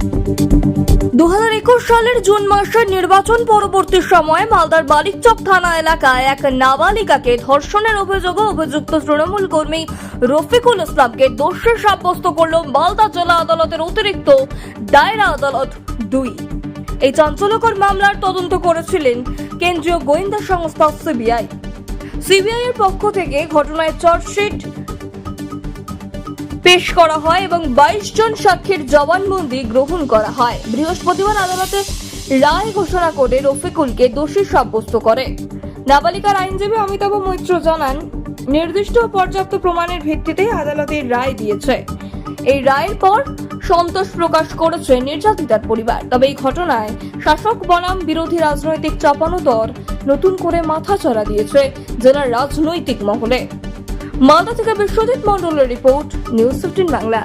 2021 সালের জুন মাসের নির্বাচন পরবর্তী সময়ে মালদার বালিকচক থানা এলাকায় এক নাবালিকাকে ধর্ষণের অভিযোগে অভিযুক্ত তৃণমূল কর্মী রফিকুল ইসলামকে দোষী সাব্যস্ত করল মালদা জেলা আদালতের অতিরিক্ত দায়রা আদালত 2। এই চাঞ্চল্যকর মামলার তদন্ত করেছিলেন কেন্দ্রীয় গোয়েন্দা সংস্থা সিবিআই এর পক্ষ থেকে ঘটনায় চার্জশিট পেশ করা হয় এবং 22 জন সাক্ষীর জবানবন্দি গ্রহণ করা হয়। বৃহস্পতিবার আদালতে রায় ঘোষণা করে রফিকুলকে দোষী সাব্যস্ত করে। নাবালিকার আইনজীবী অমিতাভ মৈত্র জানান, নির্দিষ্ট পর্যাপ্ত প্রমাণের ভিত্তিতে আদালতের রায় দিয়েছে। এই রায়ের পর সন্তোষ প্রকাশ করেছে নির্যাতিতার পরিবার। তবে এই ঘটনায় শাসক বনাম বিরোধী রাজনৈতিক চাপানোতর নতুন করে মাথাচাড়া দিয়েছে জেলার রাজনৈতিক মহলে। মালদা থেকে বিশ্বজিৎ মন্ডলের রিপোর্ট, নিউজ 15 বাংলা।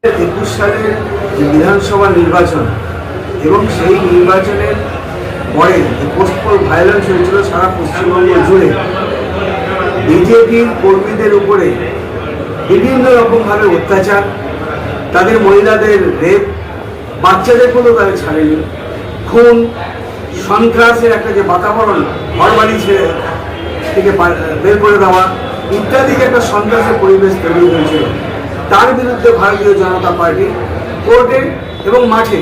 21 সালের যে বিধানসভা নির্বাচন এবং সেই নির্বাচনের পরে পোস্টপোল ভায়োলেন্স হয়েছিল সারা পশ্চিমবঙ্গ জুড়ে, বিজেপির কর্মীদের উপরে বিভিন্ন রকমভাবে অত্যাচার, তাদের মহিলাদের রেপ, বাচ্চাদের কোনো তাদের ছাড়েনি, খুন, সন্ত্রাসের একটা যে বাতাবরণ, ঘরবাড়ি থেকে বের করে দেওয়া ইত্যাদি একটা সন্ত্রাসের পরিবেশ তৈরি হয়েছিল, তার বিরুদ্ধে ভারতীয় জনতা পার্টি কোর্টে এবং মাঠে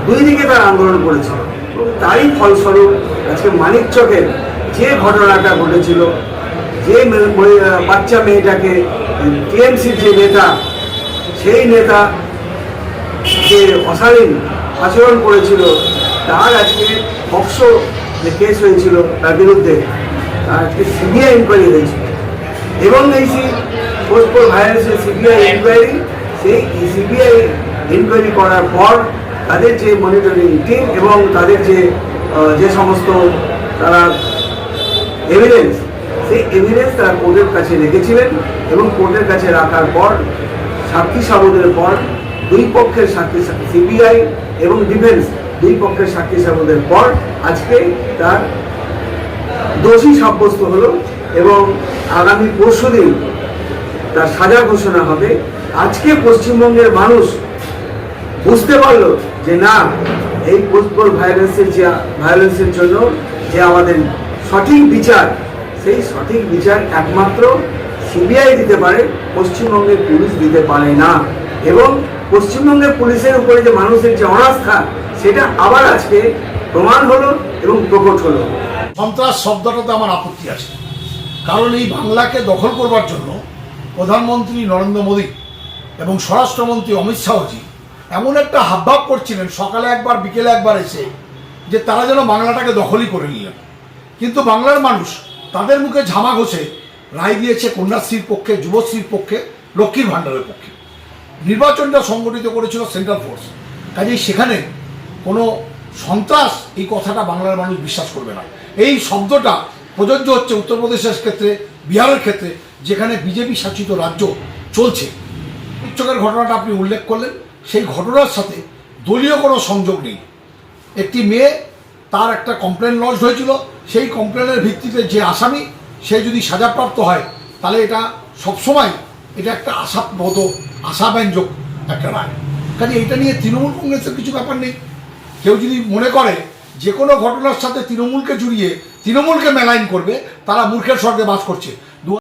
দুই দিকে তার আন্দোলন করেছিল। তারই ফলস্বরূপ আজকে মানিকচকের যে ঘটনাটা ঘটেছিল, যে বাচ্চা মেয়েটাকে টিএমসির যে নেতা, সেই নেতা যে অশালীন আচরণ করেছিল, তার আজকে পক্সো যে কেস হয়েছিল তার বিরুদ্ধে আজকে সিবিআই ইনকোয়ারি হয়েছিল এবং এই পোস্টপোল ভায়োলেন্সের সিবিআই ইনকোয়ারি, সেই সিবিআই ইনকোয়ারি করার পর তাদের যে মনিটরিং টিম এবং তাদের যে সমস্ত তারা এভিডেন্স, সেই এভিডেন্স তারা কোর্টের কাছে রেখেছিলেন এবং কোর্টের কাছে রাখার পর সাক্ষী সাবদের পর দুই পক্ষের সাক্ষী, সিবিআই এবং ডিফেন্স দুই পক্ষের সাক্ষী সাবদের পর আজকে তার দোষী সাব্যস্ত হলো এবং আগামী পরশুদিন তার সাজা ঘোষণা হবে। আজকে পশ্চিমবঙ্গের মানুষ বুঝতে পারল যে না, এই পোস্টপোল ভায়োলেন্সের জন্য যে আমাদের সঠিক বিচার, সেই সঠিক বিচার একমাত্র সিবিআই দিতে পারে, পশ্চিমবঙ্গের পুলিশ দিতে পারে না। এবং পশ্চিমবঙ্গের পুলিশের উপরে যে মানুষের যে অনাস্থা, সেটা আবার আজকে প্রমাণ হলো এবং প্রকট হলো। সন্ত্রাস শব্দটাতে আমার আপত্তি আছে, কারণ এই বাংলাকে দখল করবার জন্য প্রধানমন্ত্রী নরেন্দ্র মোদী এবং স্বরাষ্ট্রমন্ত্রী অমিত শাহজি এমন একটা হাবভাব করছিলেন, সকালে একবার বিকেলে একবার এসে, যে তারা যেন বাংলাটাকে দখলই করে নিলেন। কিন্তু বাংলার মানুষ তাদের মুখে ঝামা ঘষে রায় দিয়েছে কন্যাশ্রীর পক্ষে, যুবশ্রীর পক্ষে, লক্ষ্মীর ভাণ্ডারের পক্ষে। নির্বাচনটা সংগঠিত করেছিল সেন্ট্রাল ফোর্স, কাজেই সেখানে কোনো সন্ত্রাস এই কথাটা বাংলার মানুষ বিশ্বাস করবে না। এই শব্দটা প্রযোজ্য হচ্ছে উত্তরপ্রদেশের ক্ষেত্রে, বিহারের ক্ষেত্রে, যেখানে বিজেপি শাসিত রাজ্য চলছে। চোখের ঘটনাটা আপনি উল্লেখ করলেন, সেই ঘটনার সাথে দলীয় কোনো সংযোগ নেই। একটি মেয়ে, তার একটা কমপ্লেন লঞ্চ হয়েছিল, সেই কমপ্লেনের ভিত্তিতে যে আসামি, সে যদি সাজাপ্রাপ্ত হয়, তাহলে এটা সবসময় এটা একটা আশাব্যঞ্জক একটা রায়। কাজে এটা নিয়ে তৃণমূল কংগ্রেসের কিছু ব্যাপার নেই। কেউ যদি মনে করে যে কোনো ঘটনার সাথে তৃণমূলকে জুড়িয়ে তৃণমূলকে মেলাইন করবে, তারা মূর্খের স্বর্গে বাস করছে।